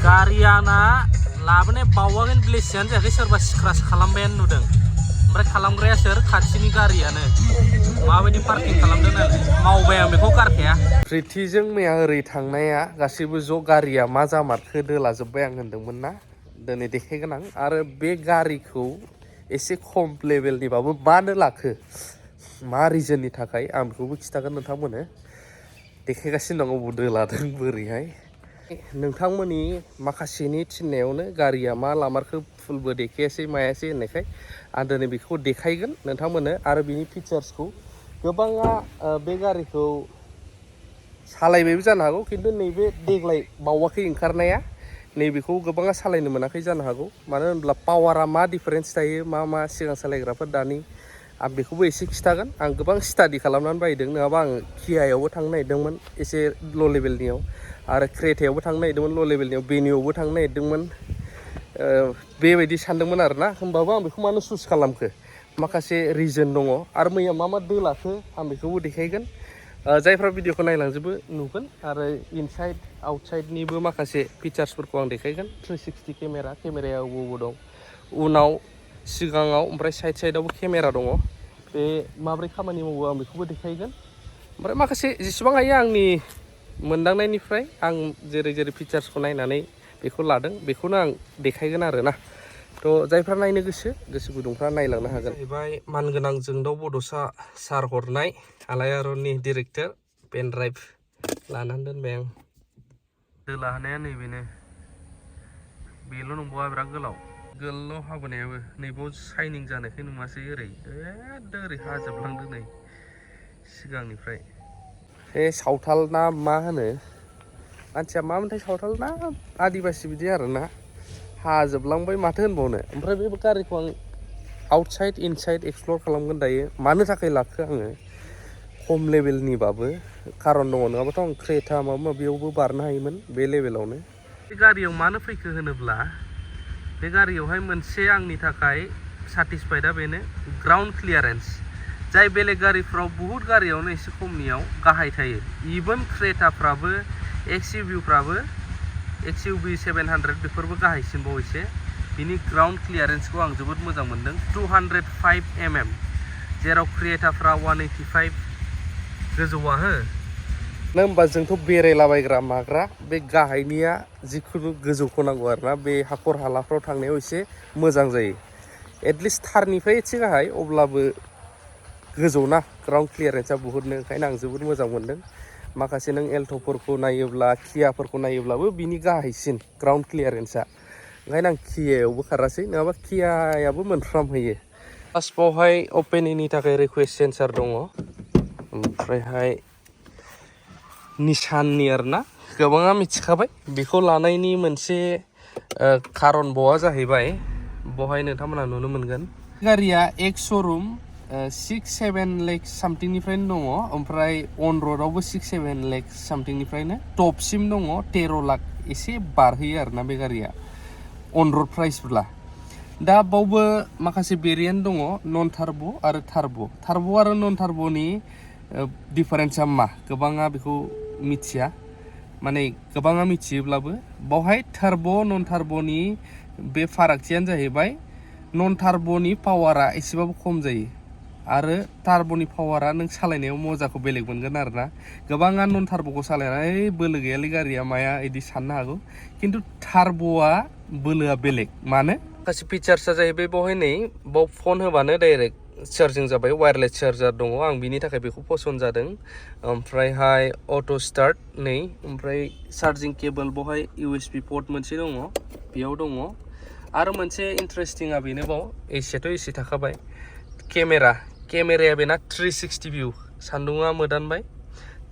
गारियाना लाबोनाय बावागोन ब्लेसियानो जायाखै सोरबा स्क्राच खालामबायानो नुदों ओमफ्राय खालामग्राया सोर खाथिनि गारियानो माबायदि पार्किं खालामदों नालाय मावबाय आं बेखौ गारखाया प्रिथिजों मैया ओरै थांनाया गासैबो ज' गारिया मा जामारखो दोलाजोब्बाय आं होनदोंमोन ना दिनै देखायगोन आं आरो बे गारिखौ एसे खम लेभेलनिबाबो मानो लाखो मा रिजननि थाखाय आं बेखौबो खिथागोन नोंथांमोननो देखायगासिनो दं अबाव दोलादों बोरैहाय नोंथांमोननि माखासेनि थिननायावनो गारिया मा लामारखो फुलबो देखायासै मायासै होननायखाय आं दिनै बेखौ देखायगोन नोंथांमोननो आरो बिनि फिचार्सखौ गोबाङा बे गारिखौ सालायबायबो जानो हागौ खिन्थु नैबे देग्लाय बावाखै ओंखारनाया नैबेखौ गोबाङा सालायनो मोनाखै जानो हागौ मानो होनब्ला पावारा मा डिफारेन्स थायो मा सिगां सालायग्राफोर दानि आं बेखौबो एसे खिथागोन आं गोबां स्टाडि खालामनानै बायदों नङाबा आं कियायावबो थांनो नागिरदोंमोन एसे ल' लेभेलनियाव आरो क्रेटायावबो थांनो नागिरदोंमोन ल' लेभेलनियाव बेनियावबो थांनो नागिरदोंमोन बेबायदि सानदोंमोन आरोना होमबाबो आं बेखौ मानो चुज खालामखो माखासे रिजन दङ आरो मैया मा दोलाखो आं बेखौबो देखायगोन जायफ्रा भिडिअखौ नायलांजोबो नुगोन आरो इनसाइड आउटसाइडनिबो माखासे फिचार्सफोरखौ आं देखायगोन 360 केमेराया अबाव दं उनाव सिगाङाव ओमफ्राय साइडआवबो केमेरा दङ बे माब्रै खामानि मावो आं बेखौबो देखायगोन ओमफ्राय माखासे जेसेबां हायो आंनि मोनदांनायनिफ्राय आं जेरै फिचार्सखौ नायनानै बेखौ लादों बेखौनो आं देखायगोन आरोना थ' जायफ्रा नायनो गोसो गुदुंफ्रा नायलांनो हागोन जाहैबाय मानगोनां जोंदाव बड'सा सार हरनाय आलायारननि डिरेक्टर पेन ड्राइभ लानानै दोनबाय आं दोला होनाया नैबेनो बेल' नंबावा बिराद गोलाव हाबोनायाबो नैबाव साइनिं जानायखाय नुवासै ओरै ओरै हाजोबलांदों नै सिगांनिफ्राय बे सावथाल ना मा होनो मानसिया मा मोनथाय सावथाल ना आदिबासि बिदि आरोना हाजोबलांबाय माथो होनबावनो ओमफ्राय बे गारिखौ आं आउटसाइड इनसाइड एक्सप्लर खालामगोन दायो मानो थाखाय लाखो आङो खम लेभेलनिबाबो खारन दङ नङाबाथ' आं क्रेटा माबा माबियावबो बारनो हायोमोन बे लेभेलावनो बे गारियाव मानो फैखो होनोब्ला बे गारियावहाय मोनसे आंनि थाखाय साटिसफाइडा बेनो ग्राउन्ड क्लियारेन्स जाय बेलेग गारिफ्राव बुहुत गारियावनो एसे खमनियाव गाहाय थायो इभेन क्रेटाफ्राबो एक्सइउभिफ्राबो XUV 700 बेफोरबो गाहायसिनबाव एसे बिनि ग्राउन्ड क्लियारेन्सखौ आं जोबोद मोजां मोनदों 205 mm जेराव क्रेटाफ्रा 185 गोजौआ हो ना होमबा जोंथ' बेरायलाबायग्रा माग्रा बे गाहायनिया जिखुनु गोजौखौ नांगौ आरोना बे हाखर हालाफ्राव थांनायाव एसे मोजां जायो एटलिस्ट थारनिफ्राय एसे गाहाय अब्लाबो गोजौना ग्राउन्ड क्लियारेन्सआ बुहुतनो ओंखायनो आं जोबोद मोजां मोनदों माखासे नों एल्ट'फोरखौ नायोब्ला कियाफोरखौ नायोब्लाबो बिनि गाहायसिन ग्राउन्ड क्लियारेन्सआ ओंखायनो आं कियायावबो खारासै नङाबा कियायाबो मोनफ्रामहैयो फार्स्टआवहाय अपेनिंनि थाखाय रिकुवेस्ट सेन्सार दङ ओमफ्रायहाय निसाननि आरोना गोबाङा मिथिखाबाय बेखौ लानायनि मोनसे खारन बावा जाहैबाय बहाय नोंथांमोना नुनो मोनगोन गारिया एक्स श'रुम 6-7 लाख सामथिंनिफ्रायनो दङ ओमफ्राय अन रडावबो 6-7 लाख सामथिंनिफ्रायनो टपसिम दङ 13 लाख एसे बारहैयो आरोना बे गारिया अन रड प्राइसब्ला दा बावबो माखासे भेरिएन्ट दङ नन टार्ब' आरो टार्ब' आरो नन टार्ब'नि डिफारेन्सआ मा गोबाङा बेखौ मिथिया माने गोबाङा मिथियोब्लाबो बावहाय टार्ब' नन टार्ब'नि बे फारागथियानो जाहैबाय नन टार्ब'नि पावारा एसेबाबो खम जायो आरो टार्ब'नि पावारा नों सालायनायाव मजाखौ बेलेग मोनगोन आरोना गोबाङा नन टार्ब'खौ सालायनानै बोलो गैयालै गारिया माया इदि साननो हागौ खिन्थु टार्ब'आ बोलोआ बेलेग मानो माखासे फिचार्सआ जाहैबाय बावहाय नै बाव फन होबानो डाइरेक्ट चार्जिं जाबाय वायारलेस चार्जार दङ आं बिनि थाखाय बेखौ पसन्द जादों ओमफ्रायहाय अट' स्टार्ट नै ओमफ्राय चार्जिं केबल बावहाय USB पर्ट मोनसे दङ बेयाव दङ आरो मोनसे इन्टारेस्टिंआ बेनो बाव एसेथ' एसे थाखाबाय केमेराया बेना 360 भिउ सान्दुङा मोदानबाय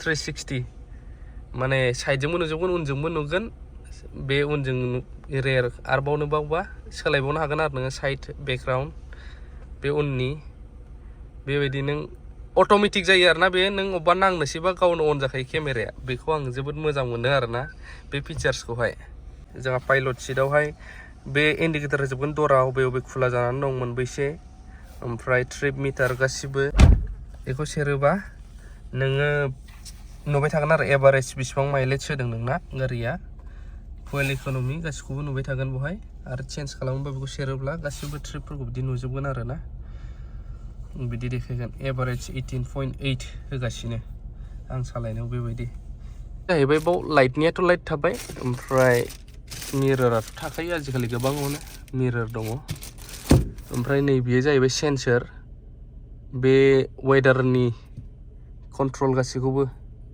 360 माने साइडजोंबो नुजोबगोन उनजोंबो नुगोन बे उनजों रेयर आरोबावनो बावबा सोलायबावनो हागोन आरो नोङो साइड बेकग्राउन्ड बे उननि बेबायदि नों अट'मेटिक जायो आरोना बे नों अबेबा नांनोसैबा गावनो अन जाखायो केमेराया बेखौ आं जोबोद मोजां मोनो आरोना बे फिचार्सखौहाय जोंहा पाइलट सिटआवहाय बे इन्डिकेटर होजोबगोन दरा अबे खुला जानानै दं मोनबैसे ओमफ्राय ट्रिप मिटार गासिबो बेखौ सेरोबा नोङो नुबाय थागोन आरो एभारेज बेसेबां माइलेज होदों नोंना गारिया fuel economy गासिखौबो नुबाय थागोन बहाय आरो चेन्ज खालामोबा बेखौ शेरोब्ला गासिबो ट्रिपफोरखौ बिदि नुजोबगोन आरो ना बिदि देखायगोन एभारेज 18.8 होगासिनो आं सालायनायाव बेबायदि जाहैबाय बाव लाइटनियाथ' लाइट थाबाय ओमफ्राय मिरराथ' थाखायो आजिखालि गोबाङावनो मिरर दङ ओमफ्राय नैबेयो जाहैबाय सेन्सर बे वेदारनि कन्ट्रल गासिखौबो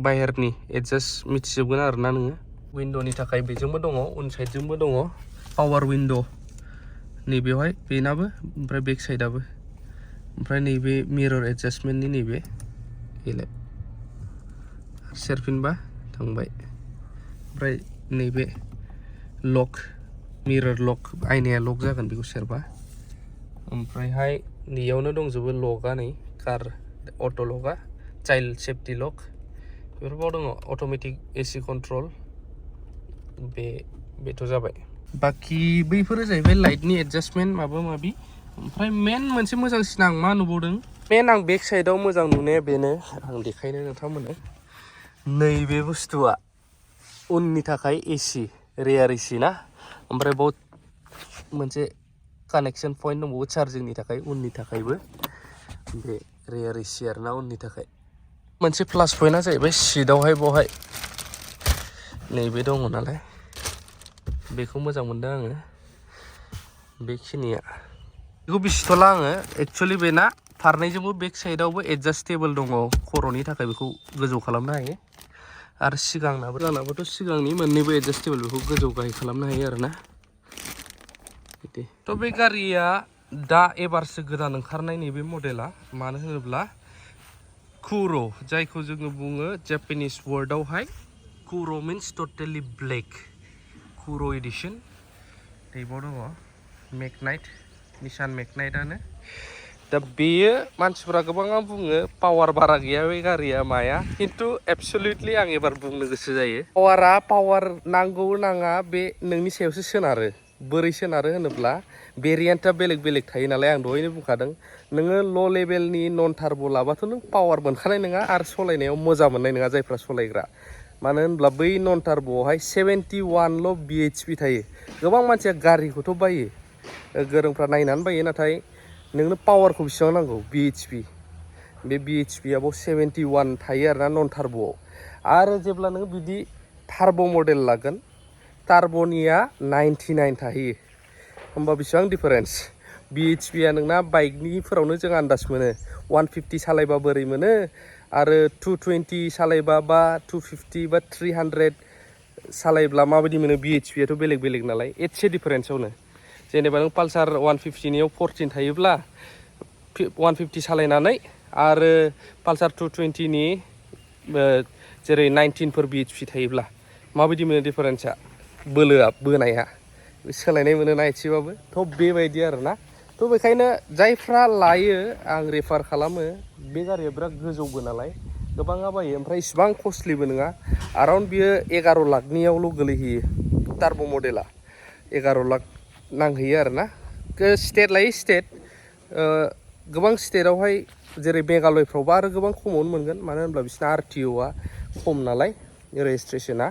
बाहेरनि एडजास्ट मिथिजोबगोन आरो ना नोङो विन्ड'नि थाखाय बेजोंबो दङ उन साइडजोंबो दङ पावार विन्ड' नैबेवहाय बेनाबो ओमफ्राय बेक साइडआबो ओमफ्राय नैबे मिरर एडजास्टमेन्टनि नैबे बेलाय सेरफिनबा थांबाय ओमफ्राय नैबे लक मिरर लक आयनाया लक जागोन बेखौ सेरबा ओमफ्रायहाय नैयावनो दंजोबो लकआ नै कार अट' लकआ चाइल्ड सेफ्टि लक बेफोरबाव दङ अट'मेटिक एसि कन्ट्रल बेथ' जाबाय बाखि बैफोरो जाहैबाय लाइटनि एडजास्टमेन्ट माबा माबि ओमफ्राय मेन मोनसे मोजांसिन आं मा नुबावदों मेन आं बेक साइडआव मोजां नुनाया बेनो आं देखायनो नोंथांमोननो नैबे बुस्थुआ उननि थाखाय एसि रेयार एसि ना ओमफ्राय बाव मोनसे कानेक्सन पइन्ट दंबावो चार्जिंनि थाखाय उननि थाखायबो बे रेयार एसि आरोना उननि थाखाय मोनसे प्लास पइन्टआ जाहैबाय सिटआवहाय बावहाय नैबे दङ नालाय बेखौ मोजां मोनदों आङो बेखिनिया बेखौ बिसिथ'ला आङो एक्सुवेलि बेना फारनैजोंबो बेक साइडआवबो एडजास्टेबल दङ खर'नि थाखाय बेखौ गोजौ खालामनो हायो आरो सिगांनाबो जानाबोथ' सिगांनि मोननैबो एडजास्टेबल बेखौ गोजौ गाहाय खालामनो हायो आरोना बिदि थ' बे गारिया दा एबारसो गोदान ओंखारनाय नैबे मडेला मानो होनोब्ला कुर' जायखौ जोङो बुङो जापानिस वर्डआवहाय कुर' मिन्स टटेलि ब्लेक कुर' एडिसन नैबाव दङ मेगनाइट निसान मेगनाइटआनो दा बेयो मानसिफ्रा गोबाङा बुङो पावार बारा गैया बे गारिया माया खिन्थु एबसलिउटलि आं एबार बुंनो गोसो जायो पावार नांगौ नाङा बे नोंनि सायावसो सोनारो बोरै सोनारो होनोब्ला भेरिएन्टआ बेलेग बेलेग थायो नालाय आं दहायनो बुंखादों नोङो ल' लेभेलनि नन टार्ब' लाबाथ' नों पावार मोनखानाय नङा आरो सलायनायाव मोजां मोननाय नङा जायफ्रा सलायग्रा मानो होनब्ला बै नन टार्ब'आवहाय 71ल' BHP थायो गोबां मानसिया गारिखौथ' बायो गोरोंफ्रा नायनानै बायो नाथाय नोंनो पावारखौ बेसेबां नांगौ BHP बे BHPआ बाव 71 थायो आरोना नन टार्ब'आव आरो जेब्ला नों बिदि टार्ब' मडेल लागोन टार्ब'निया 99 थाहैयो होमबा बेसेबां डिफारेन्स BHPआ नोंना बाइकनिफोरावनो जों आन्दाज मोनो 150 सालायबा बोरै मोनो आरो 220 सालायबा बा 250 बा 300 सालायब्ला माबायदि मोनो BHPआथ' बेलेग बेलेग नालाय एसे डिफारेन्सआवनो जेनेबा नों पालसार 150नियाव 14 थायोब्ला 150 सालायनानै आरो पालसार 220नि जेरै 19फोर BHP थायोब्ला माबायदि मोनो डिफारेन्सा बोलोआ बोनाया सोलायनाय मोनोना एसेबाबो थ' बेबायदि आरोना थ' बेखायनो जायफ्रा लायो आं रेफार खालामो बे गारिया बिराद गोजौबो नालाय गोबाङा बायो ओमफ्राय इसिबां कस्टलिबो नङा अराउन्ड बियो 11 लाखनियावल' गोलैहैयो टार्ब' मडेला 11 लाख नांहैयो आरोना स्टेट लायै स्टेट गोबां स्टेटआवहाय जेरै मेघालयफ्रावबा आरो गोबां खमावनो मोनगोन मानो होनब्ला बिसिना RTOआ खम नालाय रेजिस्ट्रेसना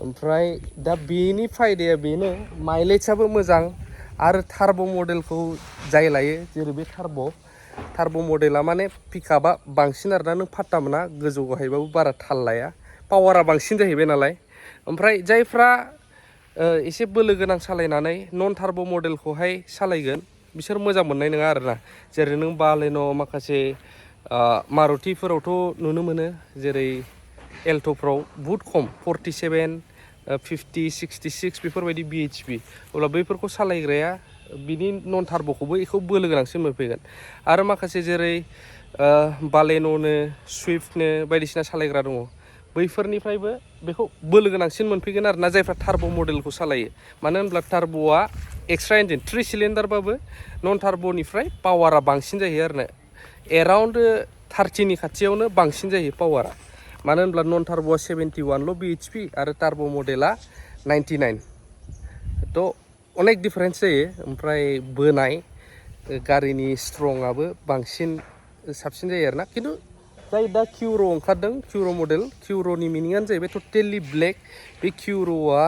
ओमफ्राय दा बेनि फायदाया बेनो माइलेजआबो मोजां आरो टार्ब' मडेलखौ जाय लायो जेरै बे टार्ब' मडेला माने पिकआपआ बांसिन आरोना नों फात्ता मोना गोजौ गाहायबाबो बारा थाल लाया पावारा बांसिन जाहैबाय नालाय ओमफ्राय जायफ्रा एसे बोलो गोनां सालायनानै नन टार्ब' मडेलखौहाय सालायगोन बिसोर मोजां मोननाय नङा आरोना जेरै नों बालेन' माखासे मारुतिफोरावथ' नुनो मोनो जेरै एल्ट'फ्राव बुहुत खम 47 50 66 बेफोरबायदि BHP अब्ला बैफोरखौ सालायग्राया बिनि नन टार्ब'खौबो बेखौ बोलो गोनांसिन मोनफैगोन आरो माखासे जेरै बालेन'नो सुइफ्टनो बायदिसिना सालायग्रा दङ बैफोरनिफ्रायबो बेखौ बोलो गोनांसिन मोनफैगोन आरोना जायफ्रा टार्ब' मडेलखौ सालायो मानो होनब्ला टार्ब'आ एक्सट्रा इन्जिन 3 सिलिन्डारबाबो नन टार्ब'निफ्राय पावारा बांसिन जायो आरोना एराउन्ड 30नि खाथियावनो बांसिन जायो पावारा मानो होनब्ला नन टार्ब'आ 71ल' BHP आरो टार्ब' मडेला 99 थ' अनेक डिफारेन्स जायो ओमफ्राय बोनाय गारिनि स्ट्रंआबो बांसिन साबसिन जायो आरोना खिन्थु जाय दा किउर' ओंखारदों किउर' मडेल किउर'नि मिनिङानो जाहैबाय टटेलि ब्लेक बे किउर'आ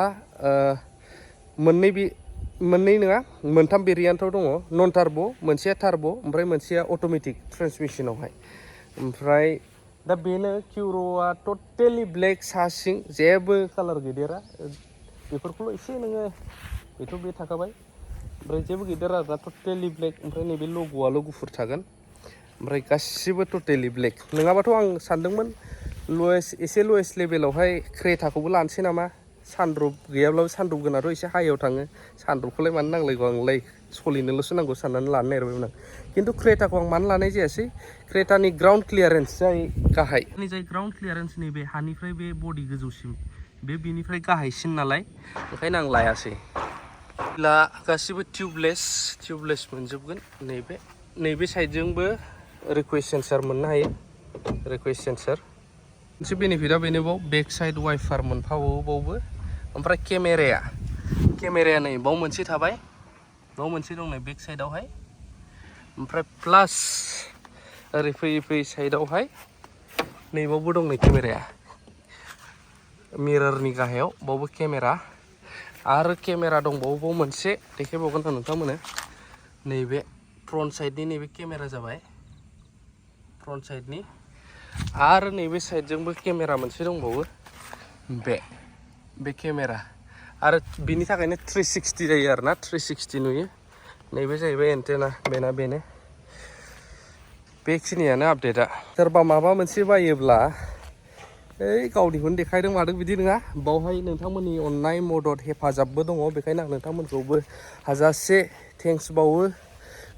मोननै नङा मोनथाम भेरिएन्टआव दङ नन टार्ब' मोनसेया टार्ब' ओमफ्राय मोनसेया अट'मेटिक ट्रेन्समिसनावहाय ओमफ्राय दा बेनो किउर'आ टटेलि ब्लेक सा सिं जेबो कालार गैदेरा बेफोरखौल' एसे नोङो बेथ' बे थाखाबाय ओमफ्राय जेबो गैदेरा आरोना टटेलि ब्लेक ओमफ्राय नैबे लग'आल' गुफुर थागोन ओमफ्राय गासिबो टटेलि ब्लेक नङाबाथ' आं सानदोंमोन एसे लवेस्ट लेभेलावहाय क्रेटाखौबो लानोसै नामा सानद्रुप गैयाब्लाबो सानद्रुप गोनांथ' एसे हाइयाव थाङो सानद्रुपखौलाय मानो नांलायगौ आंलाय सलिनोल'सो नांगौ साननानै लानो नागिरबायमोन आं खिन्थु क्रेटाखौ आं मानो लानाय जायासै क्रेटानि ग्राउन्ड क्लियारेन्स जाय गाहाय जाय ग्राउन्ड क्लियारेन्स नैबे हानिफ्राय बे बडि गोजौसिम बेनिफ्राय गाहायसिन नालाय ओंखायनो आं लायासै ला गासिबो टिउबलेस मोनजोबगोन नैबे साइडजोंबो रिकुवेस्ट सेन्सार मोननो हायो रिकुवेस्ट सेन्सार मोनसे बेनिफिटआ बेनोबाव बेक साइड वाइफार मोनफाबावो ओमफ्राय केमेराया नै बाव मोनसे थाबाय बाव मोनसे दं नै बेक साइडआवहाय ओमफ्राय प्लास ओरै फैयै साइडआवहाय नैबावबो दं नै केमेराया मिररनि गाहायाव बावबो केमेरा आरो केमेरा दंबावो मोनसे देखायबावगोन आं नोंथांमोननो नैबे फ्रन्ट साइडनि नैबे केमेरा जाबाय फ्रन्ट साइडनि आरो नैबे साइडजोंबो केमेरा मोनसे दंबावो बे केमेरा आरो बिनि थाखायनो 360 जायो आरोना 360 नुयो नैबे जाहैबाय एन्टेना बेनो बेखिनियानो आपडेटआ सोरबा माबा मोनसे बायोब्ला गावनिखौनो देखायदों मादों बिदि नङा बावहाय नोंथांमोननि अननाय मदद हेफाजाबबो दङ बेखायनो आं नोंथांमोनखौबो हाजासे थेंक्स बावो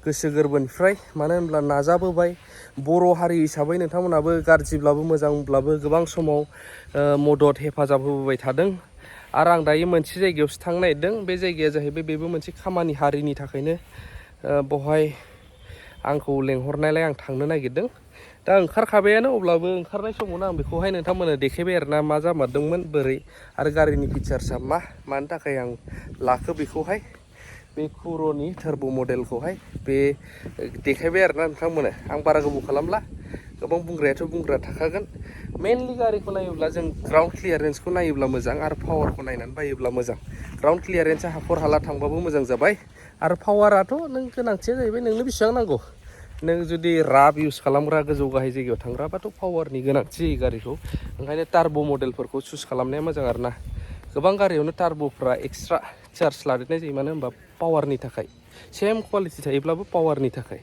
गोसो गोरबोनिफ्राय मानो होनब्ला नाजाबोबाय बर' हारि हिसाबै नोंथांमोनाबो गाज्रिब्लाबो मोजांब्लाबो गोबां समाव मदद हेफाजाब होबोबाय थादों आरो आं दायो मोनसे जायगायावसो थांनो नागिरदों बे जायगाया जाहैबाय बेबो मोनसे खामानि हारिनि थाखायनो बहाय आंखौ लेंहरनायलाय आं थांनो नागिरदों दा ओंखारखाबायानो अब्लाबो ओंखारनाय समावनो आं बेखौहाय नोंथांमोननो देखायबाय आरोना मा जामारदोंमोन बोरै आरो गारिनि फिचार्सआ मानि थाखाय आं लाखो बेखौहाय बे कुर'नि टार्ब' मडेलखौहाय बे देखायबाय आरोना नोंथांमोननो आं बारा गोबाव खालामला गोबां बुंग्रा थाखागोन मेनलि गारिखौ नायोब्ला जों ग्राउन्ड क्लियारेन्सखौ नायोब्ला मोजां आरो पावारखौ नायनानै बायोब्ला मोजां ग्राउन्ड क्लियारेन्सआ हाखर हाला थांबाबो मोजां जाबाय आरो पावाराथ' नों गोनांथिया जाहैबाय नोंनो बेसेबां नांगौ नों जुदि राफ इउज खालामग्रा गोजौ गाहाय जायगायाव थांग्राबाथ' पावारनि गोनांथि जायो गारिखौ ओंखायनो टार्ब' मडेलफोरखौ चुज खालामनाया मोजां आरोना गोबां गारियावनो टार्ब'फ्रा एक्सट्रा चार्ज लादेरनाय जायो मानो होनबा पावारनि थाखाय सेम क्वालिटि थायोब्लाबो पावारनि थाखाय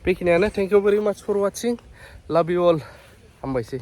बेखिनियानो थेंक इउ भेरि माच फर वाचिं लाभ इउ अल हामबायसै